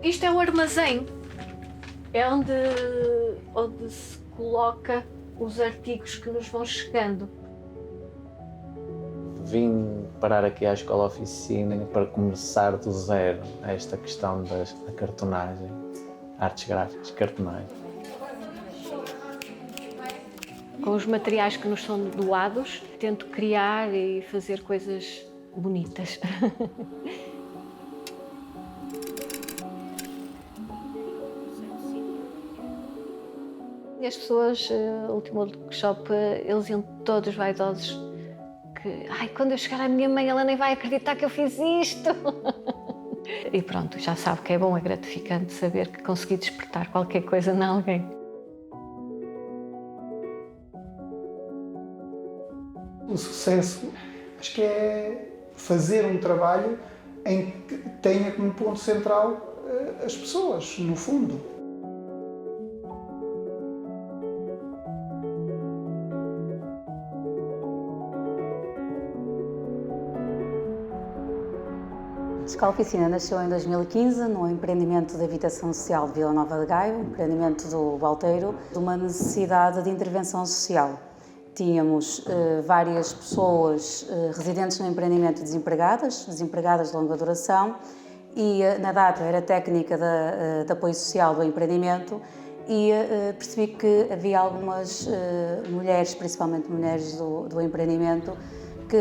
Isto é o armazém, é onde se coloca os artigos que nos vão chegando. Vim parar aqui à escola oficina para começar do zero esta questão da cartonagem, artes gráficas, cartonagem. Com os materiais que nos são doados, tento criar e fazer coisas bonitas. E as pessoas, no último workshop, eles iam todos vaidosos que, quando eu chegar à minha mãe, ela nem vai acreditar que eu fiz isto. E pronto, já sabe que é bom, é gratificante saber que consegui despertar qualquer coisa em alguém. O sucesso, acho que é fazer um trabalho em que tenha como ponto central as pessoas, no fundo. A Escola Oficina nasceu em 2015 no empreendimento de habitação social de Vila Nova de Gaia, empreendimento do Balteiro, de uma necessidade de intervenção social. Tínhamos várias pessoas residentes no empreendimento desempregadas de longa duração e na data era técnica de apoio social do empreendimento e percebi que havia algumas mulheres, principalmente mulheres do empreendimento, que,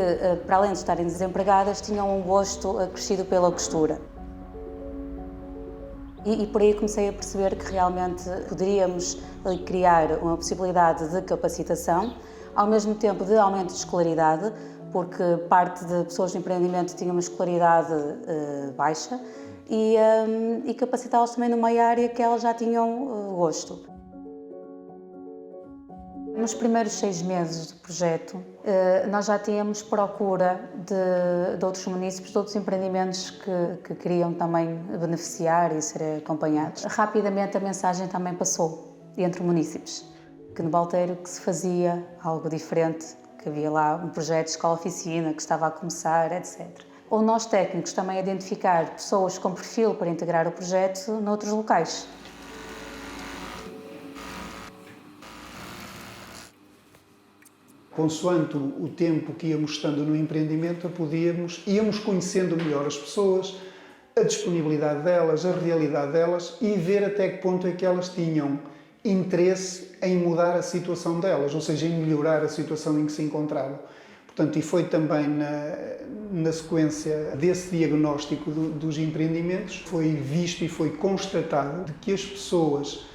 para além de estarem desempregadas, tinham um gosto acrescido pela costura. E por aí comecei a perceber que realmente poderíamos criar uma possibilidade de capacitação, ao mesmo tempo de aumento de escolaridade, porque parte de pessoas de empreendimento tinham uma escolaridade baixa, e capacitá-las também numa área que elas já tinham gosto. Nos primeiros 6 meses do projeto, nós já tínhamos procura de outros munícipes, de outros empreendimentos que queriam também beneficiar e ser acompanhados. Rapidamente a mensagem também passou entre munícipes, que no Balteiro que se fazia algo diferente, que havia lá um projeto de escola-oficina que estava a começar, etc. Ou nós técnicos também identificar pessoas com perfil para integrar o projeto noutros locais. Consoante o tempo que íamos estando no empreendimento, íamos conhecendo melhor as pessoas, a disponibilidade delas, a realidade delas e ver até que ponto é que elas tinham interesse em mudar a situação delas, ou seja, em melhorar a situação em que se encontravam. Portanto, e foi também na sequência desse diagnóstico dos empreendimentos, foi visto e foi constatado de que as pessoas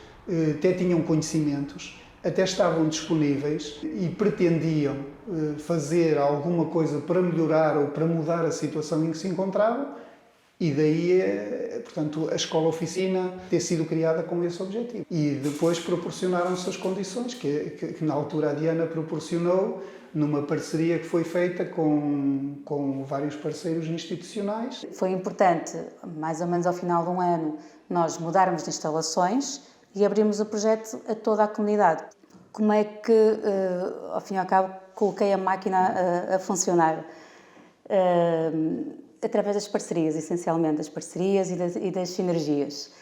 até tinham conhecimentos, até estavam disponíveis e pretendiam fazer alguma coisa para melhorar ou para mudar a situação em que se encontravam, e daí, portanto, a escola-oficina ter sido criada com esse objetivo. E depois proporcionaram-se as condições que na altura a Diana proporcionou, numa parceria que foi feita com vários parceiros institucionais. Foi importante, mais ou menos ao final de um ano, nós mudarmos de instalações e abrimos o projeto a toda a comunidade. Como é que, ao fim e ao cabo, coloquei a máquina a funcionar? Através das parcerias, essencialmente, das parcerias e das sinergias.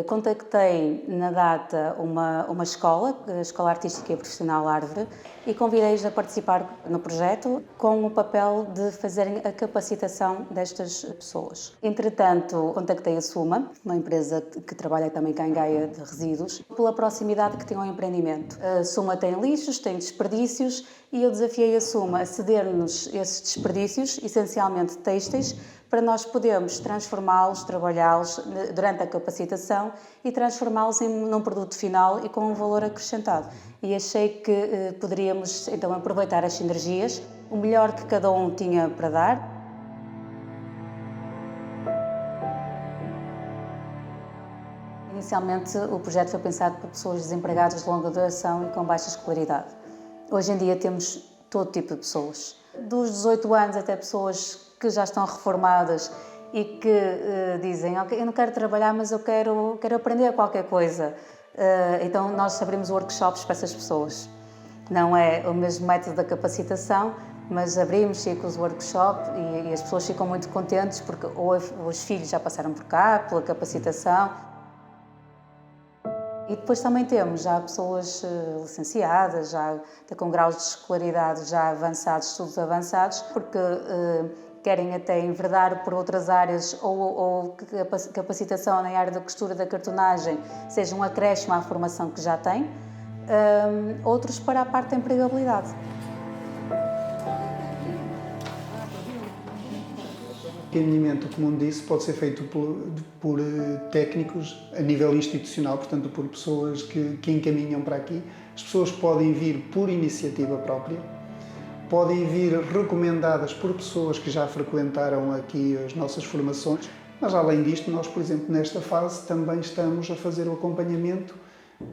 Contactei na data uma escola, a Escola Artística e Profissional Árvore, e convidei-os a participar no projeto com o papel de fazerem a capacitação destas pessoas. Entretanto, contactei a Suma, uma empresa que trabalha também cá em Gaia de resíduos, pela proximidade que tem ao empreendimento. A Suma tem lixos, tem desperdícios, e eu desafiei a Suma a ceder-nos esses desperdícios, essencialmente têxteis, para nós podermos transformá-los, trabalhá-los durante a capacitação e transformá-los num produto final e com um valor acrescentado. E achei que poderíamos então aproveitar as sinergias, o melhor que cada um tinha para dar. Inicialmente o projeto foi pensado para pessoas desempregadas de longa duração e com baixa escolaridade. Hoje em dia temos todo tipo de pessoas, dos 18 anos até pessoas que já estão reformadas e que dizem: ok, eu não quero trabalhar, mas eu quero aprender qualquer coisa. Então nós abrimos workshops para essas pessoas. Não é o mesmo método da capacitação, mas abrimos ciclos de workshop e as pessoas ficam muito contentes porque ou os filhos já passaram por cá, pela capacitação. E depois também temos já pessoas licenciadas, já com graus de escolaridade já avançados, estudos avançados, porque querem até enverdar por outras áreas ou capacitação na área da costura, da cartonagem, seja um acréscimo à formação que já têm, outros para a parte da empregabilidade. O encaminhamento, como disse, pode ser feito por técnicos a nível institucional, portanto por pessoas que encaminham para aqui. As pessoas podem vir por iniciativa própria, podem vir recomendadas por pessoas que já frequentaram aqui as nossas formações, mas além disto, nós, por exemplo, nesta fase também estamos a fazer o acompanhamento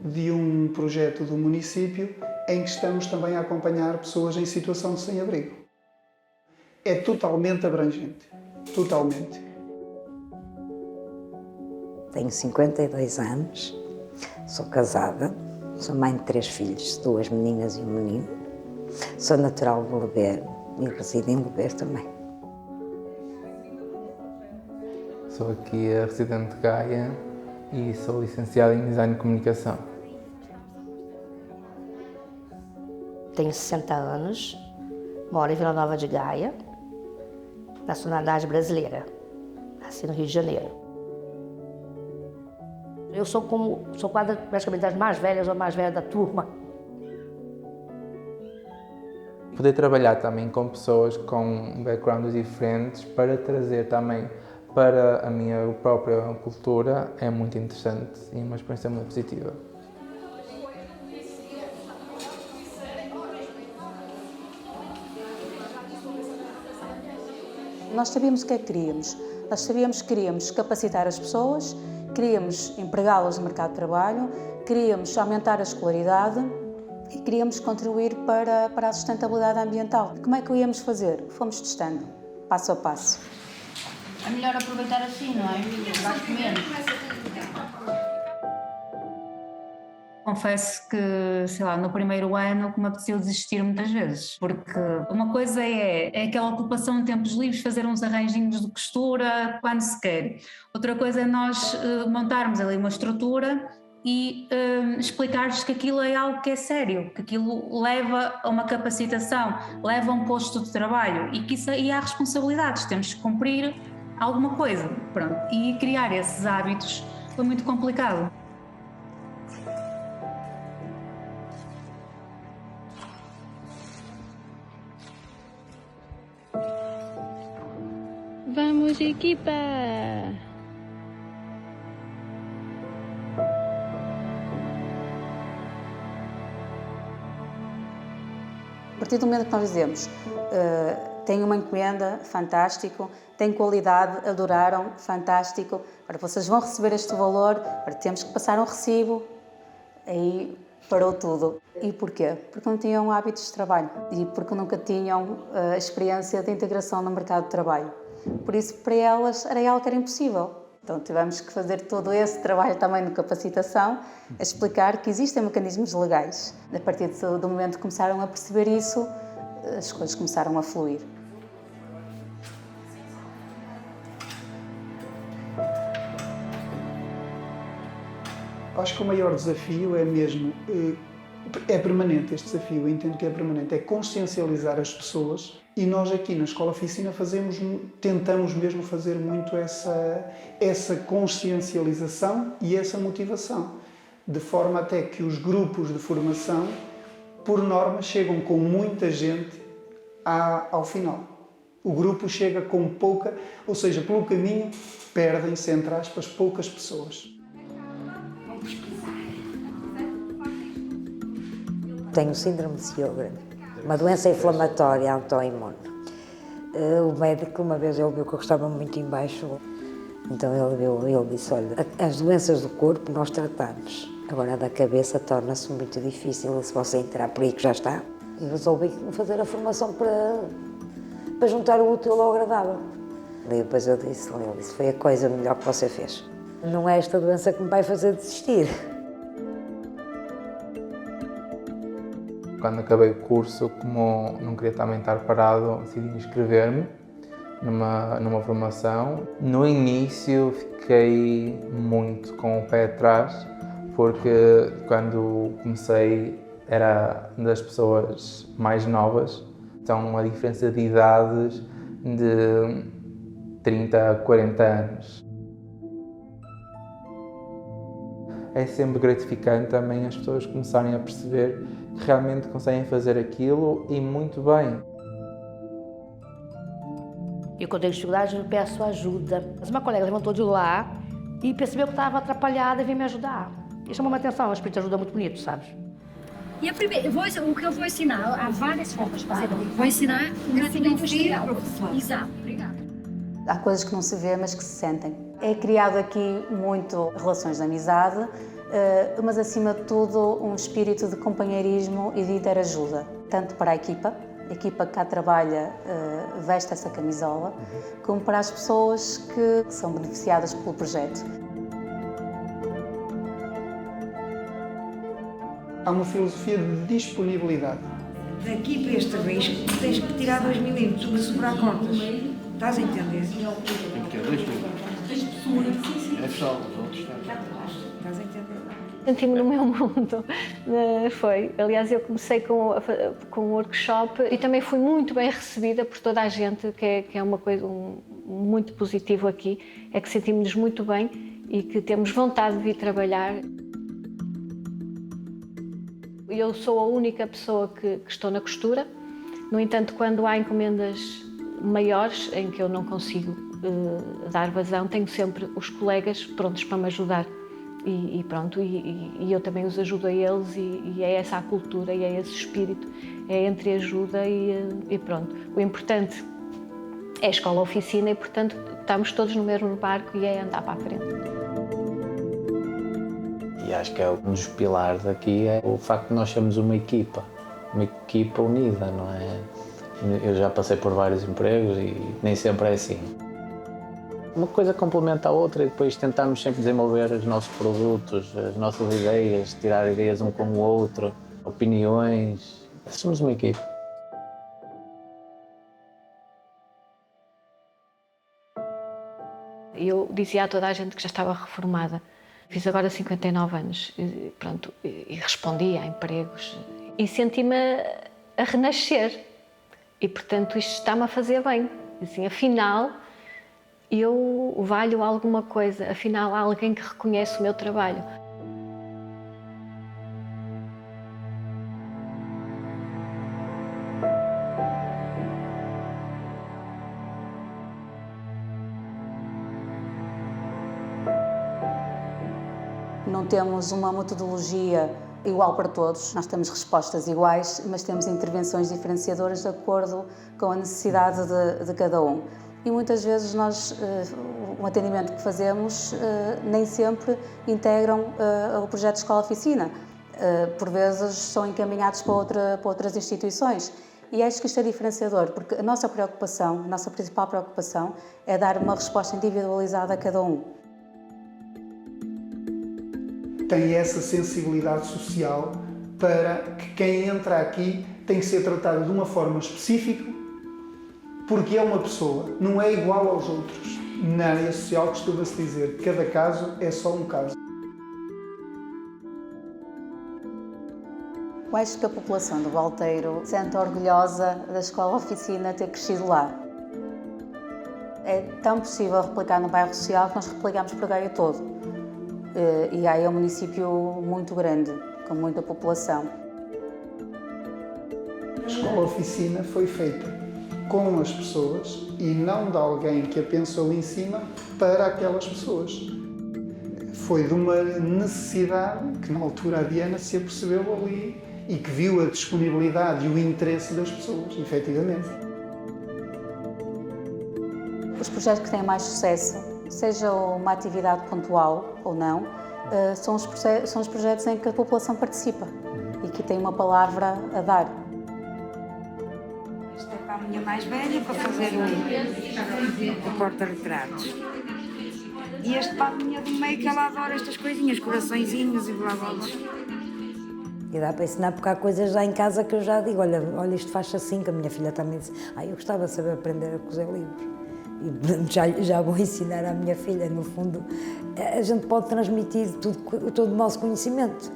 de um projeto do município em que estamos também a acompanhar pessoas em situação de sem-abrigo. É totalmente abrangente, totalmente. Tenho 52 anos, sou casada, sou mãe de 3 filhos, 2 meninas e um menino. Sou natural de Leber e resido em Leber também. Sou aqui a residente de Gaia e sou licenciada em Design de Comunicação. Tenho 60 anos, moro em Vila Nova de Gaia, nacionalidade brasileira, nasci no Rio de Janeiro. Eu sou quase praticamente das mais velhas ou mais velha da turma. Poder trabalhar também com pessoas com backgrounds diferentes para trazer também para a minha própria cultura é muito interessante e uma experiência muito positiva. Nós sabíamos o que é que queríamos. Nós sabíamos que queríamos capacitar as pessoas, queríamos empregá-las no mercado de trabalho, queríamos aumentar a escolaridade e queríamos contribuir para a sustentabilidade ambiental. Como é que o íamos fazer? Fomos testando, passo a passo. É melhor aproveitar assim, não é? Gasto menos. Confesso que, sei lá, no primeiro ano que me apeteceu desistir muitas vezes, porque uma coisa é aquela ocupação de tempos livres, fazer uns arranjinhos de costura quando se quer. Outra coisa é nós montarmos ali uma estrutura e explicar-lhes que aquilo é algo que é sério, que aquilo leva a uma capacitação, leva a um posto de trabalho e que há responsabilidades, temos que cumprir alguma coisa. Pronto. E criar esses hábitos foi muito complicado. Vamos, equipa! A partir do momento que nós dizemos tem uma encomenda, fantástico, tem qualidade, adoraram, fantástico, para vocês vão receber este valor, para temos que passar um recibo, aí parou tudo. E porquê? Porque não tinham hábitos de trabalho e porque nunca tinham a experiência de integração no mercado de trabalho. Por isso, para elas, era algo que era impossível. Então, tivemos que fazer todo esse trabalho também de capacitação, a explicar que existem mecanismos legais. A partir do momento que começaram a perceber isso, as coisas começaram a fluir. Acho que o maior desafio é mesmo, é permanente este desafio, eu entendo que é permanente, é consciencializar as pessoas. E nós aqui na Escola Oficina tentamos mesmo fazer muito essa consciencialização e essa motivação, de forma até que os grupos de formação, por norma, chegam com muita gente ao final. O grupo chega com pouca, ou seja, pelo caminho perdem-se, entre aspas, poucas pessoas. Tenho síndrome de Sjögren, uma doença inflamatória autoimune. O médico uma vez ele viu que eu estava muito em baixo, então ele disse, olha, as doenças do corpo nós tratamos, agora a da cabeça torna-se muito difícil, se você entrar por aí que já está. E resolvi fazer a formação para juntar o útil ao agradável. E depois ele disse, foi a coisa melhor que você fez. Não é esta doença que me vai fazer desistir. Quando acabei o curso, como não queria também estar parado, decidi inscrever-me numa formação. No início fiquei muito com o pé atrás, porque quando comecei era das pessoas mais novas, então uma diferença de idades de 30 a 40 anos. É sempre gratificante também as pessoas começarem a perceber que realmente conseguem fazer aquilo e muito bem. Eu, quando tenho dificuldade, eu peço ajuda. Mas uma colega levantou de lá e percebeu que estava atrapalhada e veio me ajudar. E chamou minha atenção, o espírito de ajuda muito bonito, sabe? E a primeira, o que eu vou ensinar, há várias formas de fazer. Vou ensinar gratidão posterior. Exato, obrigada. Há coisas que não se vê, mas que se sentem. É criado aqui muito relações de amizade, mas acima de tudo um espírito de companheirismo e de interajuda, tanto para a equipa que cá trabalha veste essa camisola, como para as pessoas que são beneficiadas pelo projeto. Há uma filosofia de disponibilidade. Daqui para este risco tens que tirar 2 milímetros, o que sobrar cortas. Estás a entender? Tem que ter 2 milímetros. É só, os outros estão. Estás a entender? Senti-me no meu mundo, foi. Aliás, eu comecei com o workshop e também fui muito bem recebida por toda a gente, que é uma coisa muito positivo aqui, é que sentimos-nos muito bem e que temos vontade de vir trabalhar. Eu sou a única pessoa que estou na costura, no entanto, quando há encomendas maiores em que eu não consigo dar vazão, tenho sempre os colegas prontos para me ajudar. E pronto, e eu também os ajudo a eles e é essa a cultura e é esse espírito, é entre ajuda e pronto. O importante é a escola-oficina e, portanto, estamos todos no mesmo barco e é andar para a frente. E acho que é um dos pilares aqui é o facto de nós sermos uma equipa unida, não é? Eu já passei por vários empregos e nem sempre é assim. Uma coisa complementa a outra e depois tentamos sempre desenvolver os nossos produtos, as nossas ideias, tirar ideias um com o outro, opiniões. Somos uma equipe. Eu dizia a toda a gente que já estava reformada. Fiz agora 59 anos e, pronto, e respondi a empregos e senti-me a renascer. E, portanto, isto está-me a fazer bem. Assim, afinal, eu valho alguma coisa, afinal há alguém que reconhece o meu trabalho. Não temos uma metodologia igual para todos, nós temos respostas iguais, mas temos intervenções diferenciadoras de acordo com a necessidade de cada um. E muitas vezes nós, o atendimento que fazemos, nem sempre integram o projeto de escola-oficina. Por vezes são encaminhados para outras instituições. E acho que isto é diferenciador, porque a nossa preocupação, a nossa principal preocupação é dar uma resposta individualizada a cada um. Tem essa sensibilidade social para que quem entra aqui tem que ser tratado de uma forma específica, porque é uma pessoa, não é igual aos outros. Na área social costuma-se dizer que cada caso é só um caso. Eu acho que a população do Balteiro se sente orgulhosa da escola-oficina ter crescido lá. É tão possível replicar no bairro social que nós replicamos para Gaia todo. E Gaia é um município muito grande, com muita população. A escola-oficina foi feita com as pessoas e não de alguém que a pensou em cima para aquelas pessoas. Foi de uma necessidade que na altura a Diana se apercebeu ali e que viu a disponibilidade e o interesse das pessoas, efetivamente. Os projetos que têm mais sucesso, seja uma atividade pontual ou não, são os projetos em que a população participa e que tem uma palavra a dar. Esta é para a minha mais velha, para fazer o porta-retratos. E este para a minha do meio, que ela adora estas coisinhas, coraçõezinhos e blá blá blá. E dá para ensinar, porque há coisas lá em casa que eu já digo, olha isto faz assim, que a minha filha também disse, eu gostava de saber aprender a cozer livros. E já vou ensinar à minha filha, no fundo, a gente pode transmitir todo o nosso conhecimento.